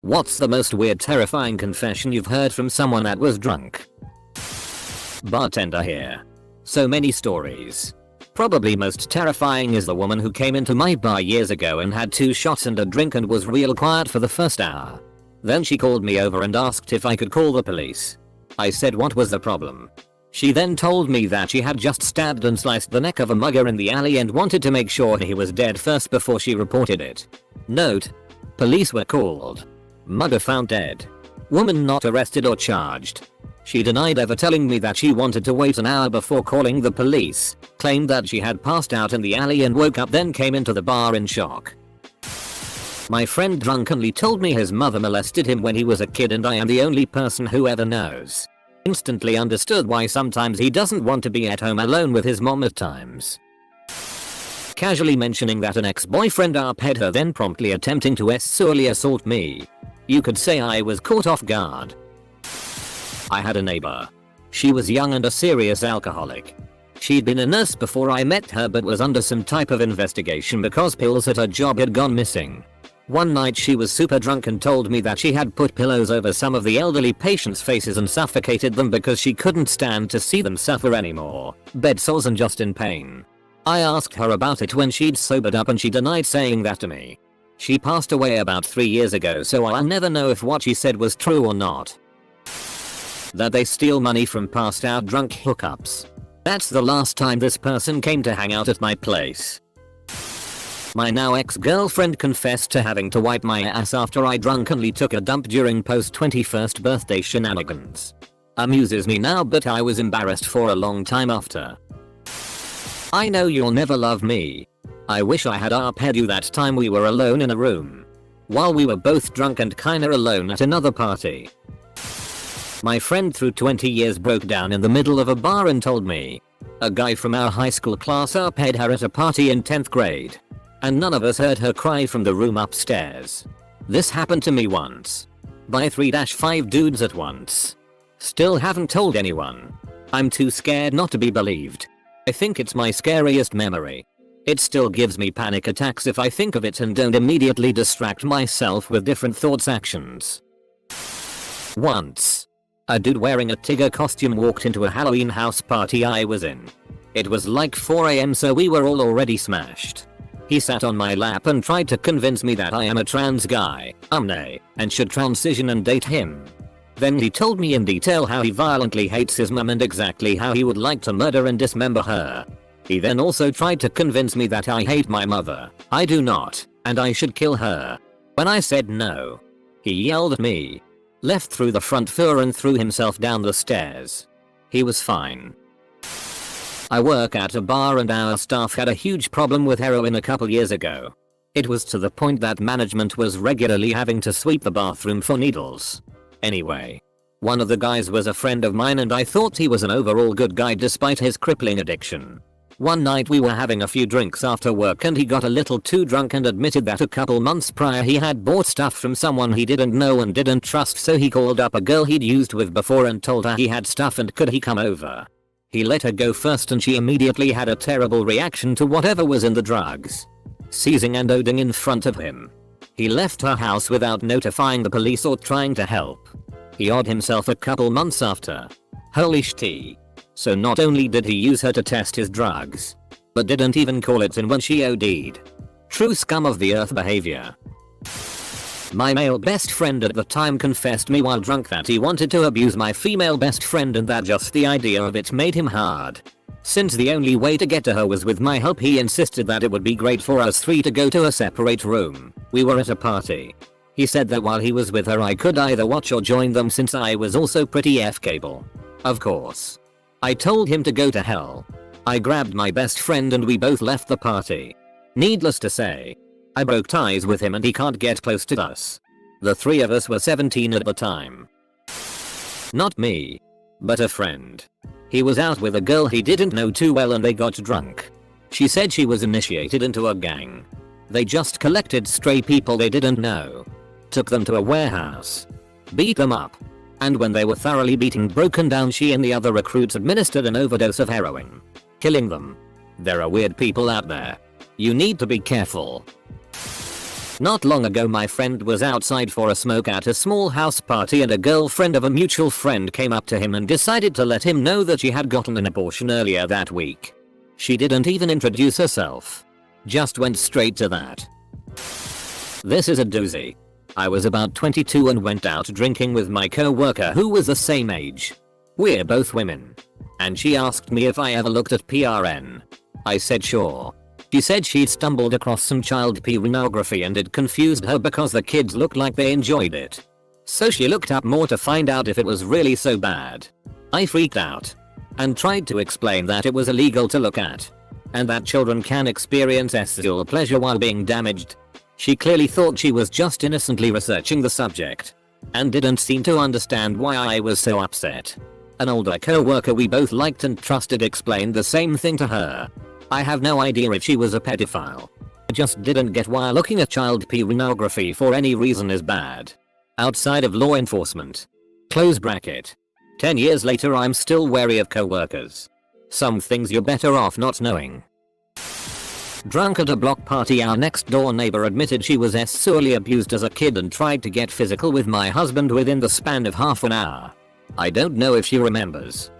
What's the most weird, terrifying confession you've heard from someone that was drunk? Bartender here. So many stories. Probably most terrifying is the woman who came into my bar years ago and had 2 shots and a drink and was real quiet for the first hour. Then she called me over and asked if I could call the police. I said what was the problem. She then told me that she had just stabbed and sliced the neck of a mugger in the alley and wanted to make sure he was dead first before she reported it. Note: police were called. Mugger found dead. Woman not arrested or charged. She denied ever telling me that she wanted to wait an hour before calling the police, claimed that she had passed out in the alley and woke up, then came into the bar in shock. My friend drunkenly told me his mother molested him when he was a kid, and I am the only person who ever knows. Instantly understood why sometimes he doesn't want to be at home alone with his mom at times. Casually mentioning that an ex-boyfriend arped her, then promptly attempting to sexually assault me. You could say I was caught off guard. I had a neighbor. She was young and a serious alcoholic. She'd been a nurse before I met her but was under some type of investigation because pills at her job had gone missing. One night she was super drunk and told me that she had put pillows over some of the elderly patients' faces and suffocated them because she couldn't stand to see them suffer anymore, bed sores and just in pain. I asked her about it when she'd sobered up and she denied saying that to me. She passed away about 3 years ago, so I'll never know if what she said was true or not. That they steal money from passed out drunk hookups. That's the last time this person came to hang out at my place. My now ex-girlfriend confessed to having to wipe my ass after I drunkenly took a dump during post-21st birthday shenanigans. Amuses me now, but I was embarrassed for a long time after. I know you'll never love me. I wish I had arped you that time we were alone in a room. While we were both drunk and kinda alone at another party. My friend through 20 years broke down in the middle of a bar and told me. A guy from our high school class arped her at a party in 10th grade. And none of us heard her cry from the room upstairs. This happened to me once. By 3-5 dudes at once. Still haven't told anyone. I'm too scared not to be believed. I think it's my scariest memory. It still gives me panic attacks if I think of it and don't immediately distract myself with different thoughts actions. Once. A dude wearing a Tigger costume walked into a Halloween house party I was in. It was like 4 AM, so we were all already smashed. He sat on my lap and tried to convince me that I am a trans guy, and should transition and date him. Then he told me in detail how he violently hates his mum and exactly how he would like to murder and dismember her. He then also tried to convince me that I hate my mother, I do not, and I should kill her. When I said no, he yelled at me, left through the front door and threw himself down the stairs. He was fine. I work at a bar and our staff had a huge problem with heroin a couple years ago. It was to the point that management was regularly having to sweep the bathroom for needles. Anyway, one of the guys was a friend of mine and I thought he was an overall good guy despite his crippling addiction. One night we were having a few drinks after work and he got a little too drunk and admitted that a couple months prior he had bought stuff from someone he didn't know and didn't trust, so he called up a girl he'd used with before and told her he had stuff and could he come over. He let her go first and she immediately had a terrible reaction to whatever was in the drugs. Seizing and ODing in front of him. He left her house without notifying the police or trying to help. He OD'd himself a couple months after. Holy shit. So not only did he use her to test his drugs, but didn't even call it in when she OD'd. True scum of the earth behavior. My male best friend at the time confessed me while drunk that he wanted to abuse my female best friend and that just the idea of it made him hard. Since the only way to get to her was with my help, he insisted that it would be great for us 3 to go to a separate room. We were at a party. He said that while he was with her I could either watch or join them since I was also pretty F-cable. Of course. I told him to go to hell. I grabbed my best friend and we both left the party. Needless to say, I broke ties with him and he can't get close to us. The 3 of us were 17 at the time. Not me, but a friend. He was out with a girl he didn't know too well and they got drunk. She said she was initiated into a gang. They just collected stray people they didn't know. Took them to a warehouse. Beat them up. And when they were thoroughly beaten broken down, she and the other recruits administered an overdose of heroin. Killing them. There are weird people out there. You need to be careful. Not long ago my friend was outside for a smoke at a small house party and a girlfriend of a mutual friend came up to him and decided to let him know that she had gotten an abortion earlier that week. She didn't even introduce herself. Just went straight to that. This is a doozy. I was about 22 and went out drinking with my co-worker who was the same age. We're both women. And she asked me if I ever looked at PRN. I said sure. She said she'd stumbled across some child pornography and it confused her because the kids looked like they enjoyed it. So she looked up more to find out if it was really so bad. I freaked out and tried to explain that it was illegal to look at and that children can experience sexual pleasure while being damaged. She clearly thought she was just innocently researching the subject and didn't seem to understand why I was so upset. An older co-worker we both liked and trusted explained the same thing to her. I have no idea if she was a pedophile. I just didn't get why looking at child pornography for any reason is bad. Outside of law enforcement. Close bracket. 10 years later I'm still wary of co-workers. Some things you're better off not knowing. Drunk at a block party, our next door neighbor admitted she was sexually abused as a kid and tried to get physical with my husband within the span of half an hour. I don't know if she remembers.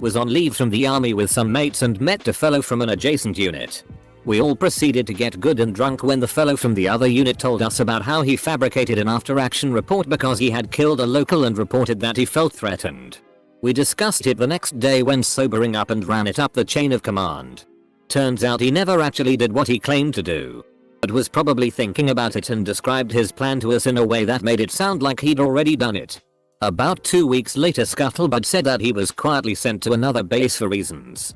Was on leave from the army with some mates and met a fellow from an adjacent unit. We all proceeded to get good and drunk when the fellow from the other unit told us about how he fabricated an after-action report because he had killed a local and reported that he felt threatened. We discussed it the next day when sobering up and ran it up the chain of command. Turns out he never actually did what he claimed to do, but was probably thinking about it and described his plan to us in a way that made it sound like he'd already done it. About 2 weeks later Scuttlebutt said that he was quietly sent to another base for reasons.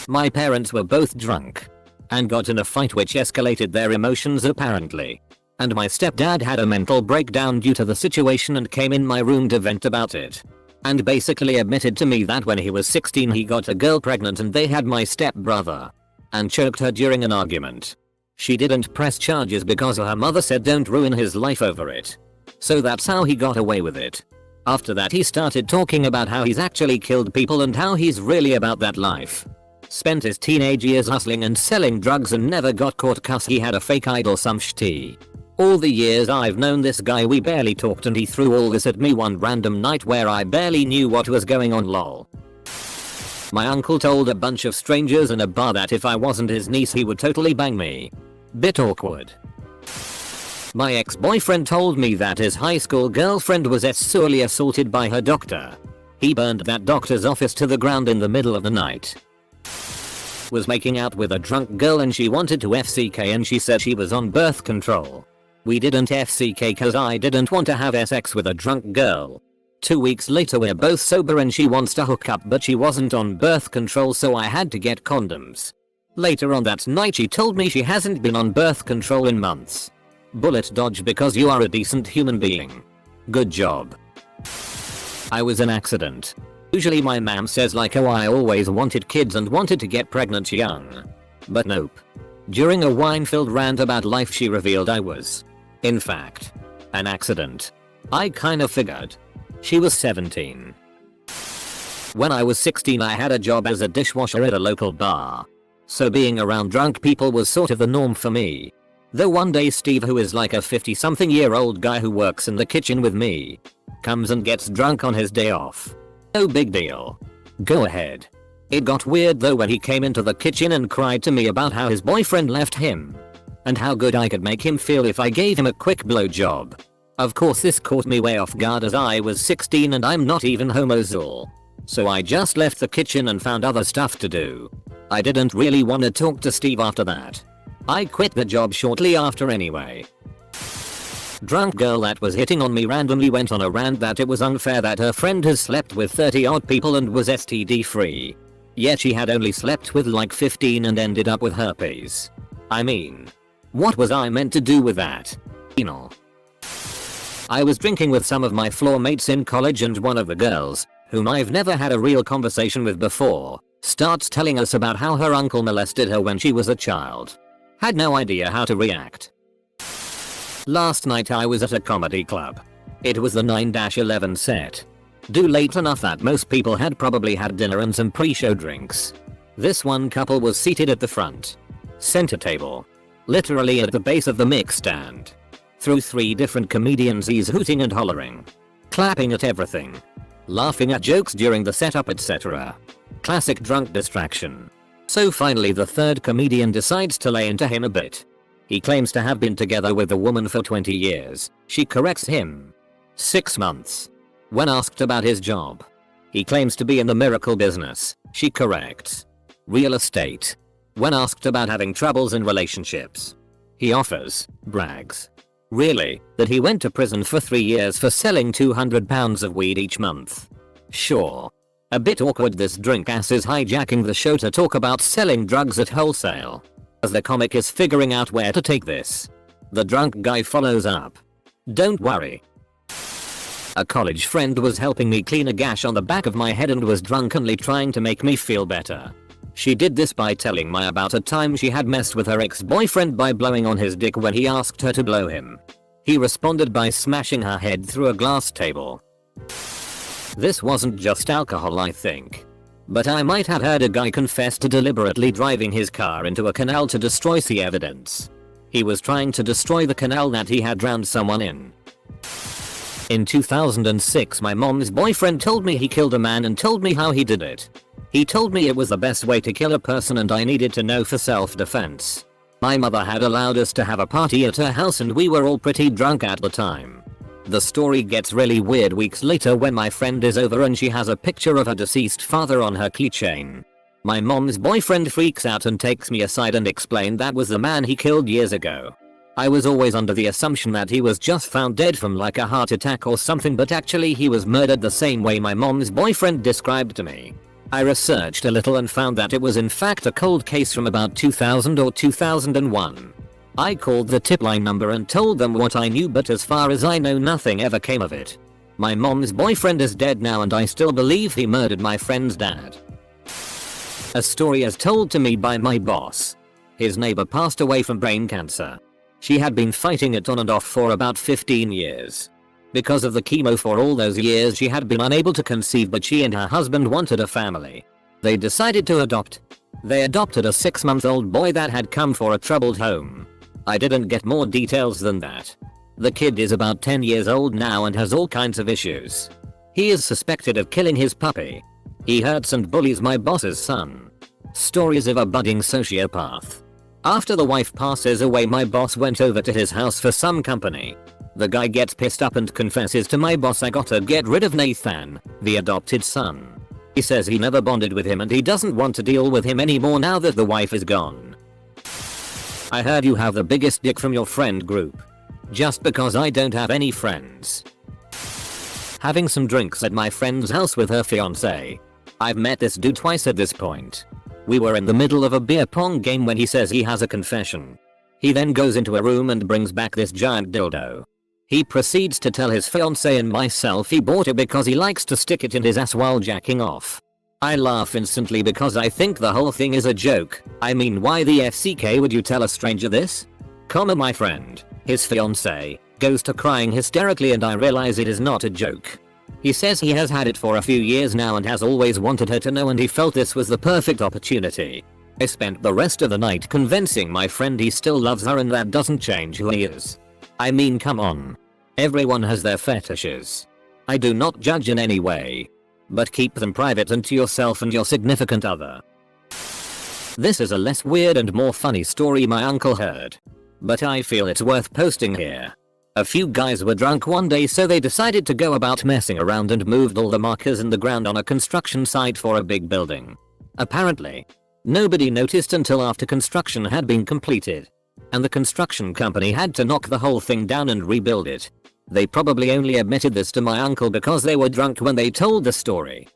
My parents were both drunk and got in a fight which escalated their emotions apparently. And my stepdad had a mental breakdown due to the situation and came in my room to vent about it. And basically admitted to me that when he was 16 he got a girl pregnant and they had my stepbrother. And choked her during an argument. She didn't press charges because her mother said don't ruin his life over it. So that's how he got away with it. After that he started talking about how he's actually killed people and how he's really about that life. Spent his teenage years hustling and selling drugs and never got caught cause he had a fake idol some shitty. All the years I've known this guy we barely talked and he threw all this at me one random night where I barely knew what was going on lol. My uncle told a bunch of strangers in a bar that if I wasn't his niece he would totally bang me. Bit awkward. My ex-boyfriend told me that his high school girlfriend was sexually assaulted by her doctor. He burned that doctor's office to the ground in the middle of the night. Was making out with a drunk girl and she wanted to FCK and she said she was on birth control. We didn't FCK cause I didn't want to have sex with a drunk girl. 2 weeks later we're both sober and she wants to hook up but she wasn't on birth control so I had to get condoms. Later on that night she told me she hasn't been on birth control in months. Bullet dodge because you are a decent human being. Good job. I was an accident. Usually my mom says like oh I always wanted kids and wanted to get pregnant young. But nope. During a wine-filled rant about life she revealed I was, in fact, an accident. I kind of figured. She was 17. When I was 16 I had a job as a dishwasher at a local bar. So being around drunk people was sort of the norm for me. Though one day Steve, who is like a 50-something-year-old guy who works in the kitchen with me, comes and gets drunk on his day off. No big deal. Go ahead. It got weird though when he came into the kitchen and cried to me about how his boyfriend left him. And how good I could make him feel if I gave him a quick blowjob. Of course this caught me way off guard as I was 16 and I'm not even homosexual. So I just left the kitchen and found other stuff to do. I didn't really want to talk to Steve after that. I quit the job shortly after anyway. Drunk girl that was hitting on me randomly went on a rant that it was unfair that her friend has slept with 30 odd people and was STD free. Yet she had only slept with like 15 and ended up with herpes. I mean, what was I meant to do with that? You know. I was drinking with some of my floor mates in college and one of the girls, whom I've never had a real conversation with before, starts telling us about how her uncle molested her when she was a child. Had no idea how to react. Last night I was at a comedy club. It was the 9-11 set. Due late enough that most people had probably had dinner and some pre-show drinks. This one couple was seated at the front center table. Literally at the base of the mic stand. Through 3 different comedians he's hooting and hollering. Clapping at everything. Laughing at jokes during the setup, etc. Classic drunk distraction. So finally the 3rd comedian decides to lay into him a bit. He claims to have been together with the woman for 20 years. She corrects him. 6 months. When asked about his job, he claims to be in the miracle business. She corrects. Real estate. When asked about having troubles in relationships, he brags. Really, that he went to prison for 3 years for selling 200 pounds of weed each month. Sure. A bit awkward this drink ass is hijacking the show to talk about selling drugs at wholesale. As the comic is figuring out where to take this, the drunk guy follows up. Don't worry. A college friend was helping me clean a gash on the back of my head and was drunkenly trying to make me feel better. She did this by telling me about a time she had messed with her ex-boyfriend by blowing on his dick when he asked her to blow him. He responded by smashing her head through a glass table. This wasn't just alcohol, I think. But I might have heard a guy confess to deliberately driving his car into a canal to destroy the evidence. He was trying to destroy the canal that he had drowned someone in. In 2006 my mom's boyfriend told me he killed a man and told me how he did it. He told me it was the best way to kill a person and I needed to know for self-defense. My mother had allowed us to have a party at her house and we were all pretty drunk at the time. The story gets really weird weeks later when my friend is over and she has a picture of her deceased father on her keychain. My mom's boyfriend freaks out and takes me aside and explained that was the man he killed years ago. I was always under the assumption that he was just found dead from like a heart attack or something, but actually he was murdered the same way my mom's boyfriend described to me. I researched a little and found that it was in fact a cold case from about 2000 or 2001. I called the tip line number and told them what I knew, but as far as I know nothing ever came of it. My mom's boyfriend is dead now and I still believe he murdered my friend's dad. A story as told to me by my boss. His neighbor passed away from brain cancer. She had been fighting it on and off for about 15 years. Because of the chemo for all those years she had been unable to conceive, but she and her husband wanted a family. They decided to adopt. They adopted a 6-month-old boy that had come from a troubled home. I didn't get more details than that. The kid is about 10 years old now and has all kinds of issues. He is suspected of killing his puppy. He hurts and bullies my boss's son. Stories of a budding sociopath. After the wife passes away, my boss went over to his house for some company. The guy gets pissed up and confesses to my boss, I gotta get rid of Nathan, the adopted son. He says he never bonded with him and he doesn't want to deal with him anymore now that the wife is gone. I heard you have the biggest dick from your friend group. Just because I don't have any friends. Having some drinks at my friend's house with her fiance. I've met this dude twice at this point. We were in the middle of a beer pong game when he says he has a confession. He then goes into a room and brings back this giant dildo. He proceeds to tell his fiance and myself he bought it because he likes to stick it in his ass while jacking off. I laugh instantly because I think the whole thing is a joke. I mean, why the FCK would you tell a stranger this? My friend, his fiance, goes to crying hysterically and I realize it is not a joke. He says he has had it for a few years now and has always wanted her to know, and he felt this was the perfect opportunity. I spent the rest of the night convincing my friend he still loves her and that doesn't change who he is. I mean, come on. Everyone has their fetishes. I do not judge in any way. But keep them private and to yourself and your significant other. This is a less weird and more funny story my uncle heard. But I feel it's worth posting here. A few guys were drunk one day, so they decided to go about messing around and moved all the markers in the ground on a construction site for a big building. Apparently, nobody noticed until after construction had been completed. And the construction company had to knock the whole thing down and rebuild it. They probably only admitted this to my uncle because they were drunk when they told the story.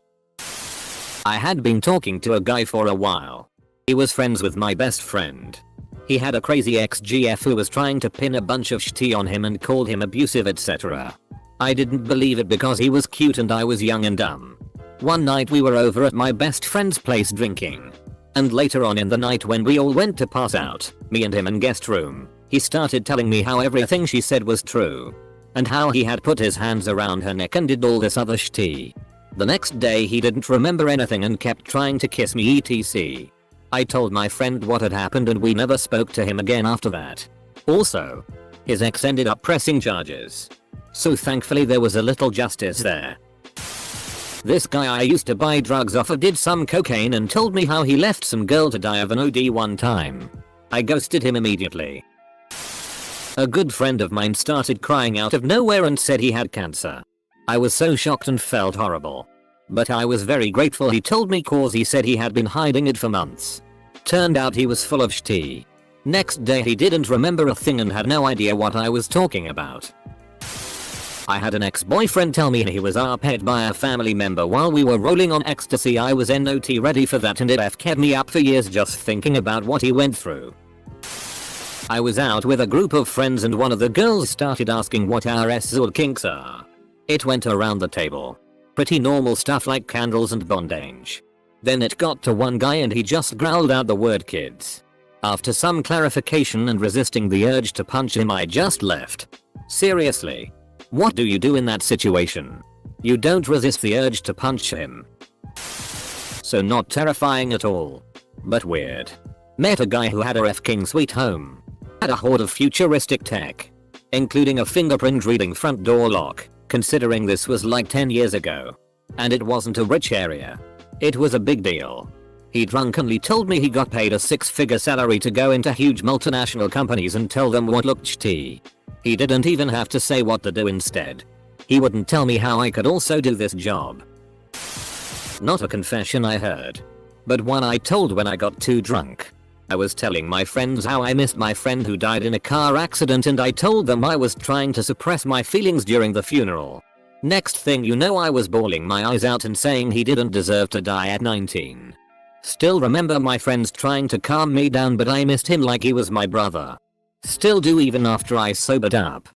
I had been talking to a guy for a while. He was friends with my best friend. He had a crazy ex-GF who was trying to pin a bunch of shit on him and called him abusive, etc. I didn't believe it because he was cute and I was young and dumb. One night we were over at my best friend's place drinking. And later on in the night when we all went to pass out, me and him in guest room, he started telling me how everything she said was true. And how he had put his hands around her neck and did all this other shit. The next day he didn't remember anything and kept trying to kiss me etc. I told my friend what had happened and we never spoke to him again after that. Also, his ex ended up pressing charges. So thankfully there was a little justice there. This guy I used to buy drugs off of did some cocaine and told me how he left some girl to die of an OD one time. I ghosted him immediately. A good friend of mine started crying out of nowhere and said he had cancer. I was so shocked and felt horrible. But I was very grateful he told me cause he said he had been hiding it for months. Turned out he was full of shit. Next day he didn't remember a thing and had no idea what I was talking about. I had an ex-boyfriend tell me he was RP'd by a family member while we were rolling on ecstasy. I was not ready for that and it kept me up for years just thinking about what he went through. I was out with a group of friends and one of the girls started asking what our or kinks are. It went around the table. Pretty normal stuff like candles and bondage. Then it got to one guy and he just growled out the word kids. After some clarification and resisting the urge to punch him, I just left. Seriously. What do you do in that situation? You don't resist the urge to punch him. So not terrifying at all. But weird. Met a guy who had a f***ing sweet home. Had a horde of futuristic tech. Including a fingerprint reading front door lock, considering this was like 10 years ago. And it wasn't a rich area. It was a big deal. He drunkenly told me he got paid a 6-figure salary to go into huge multinational companies and tell them what looked shitty. He didn't even have to say what to do instead. He wouldn't tell me how I could also do this job. Not a confession I heard. But one I told when I got too drunk. I was telling my friends how I missed my friend who died in a car accident and I told them I was trying to suppress my feelings during the funeral. Next thing you know I was bawling my eyes out and saying he didn't deserve to die at 19. Still remember my friends trying to calm me down but I missed him like he was my brother. Still do even after I sobered up.